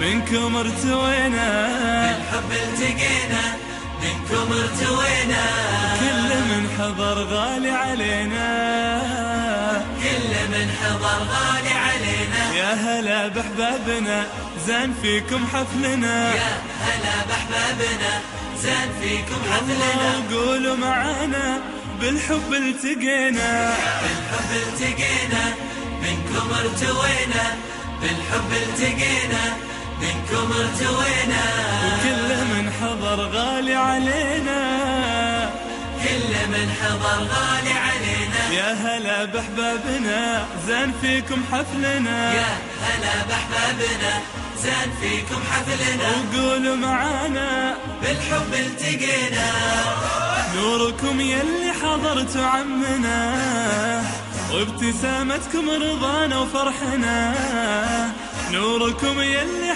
منكم ارتوينا، بالحب التقينا، منكم ارتوينا. كل من حضر غالي علينا، كل من حضر غالي علينا. يا هلا بأحبابنا زين فيكم حفلنا، يا هلا بأحبابنا زين فيكم حفلنا. وقولوا معانا بالحب التقينا، بالحب التقينا، منكم ارتوينا. بالحب التقينا، منكم ارتوينا. وكل من حضر غالي علينا، كل من حضر غالي علينا. يا هلا بأحبابنا زين فيكم حفلنا، يا هلا بأحبابنا زين فيكم حفلنا. وقولوا معانا بالحب التقينا. نوركم يلي حضرتوا عمنا، وابتسامتكم رضانا وفرحنا. نوركم يلي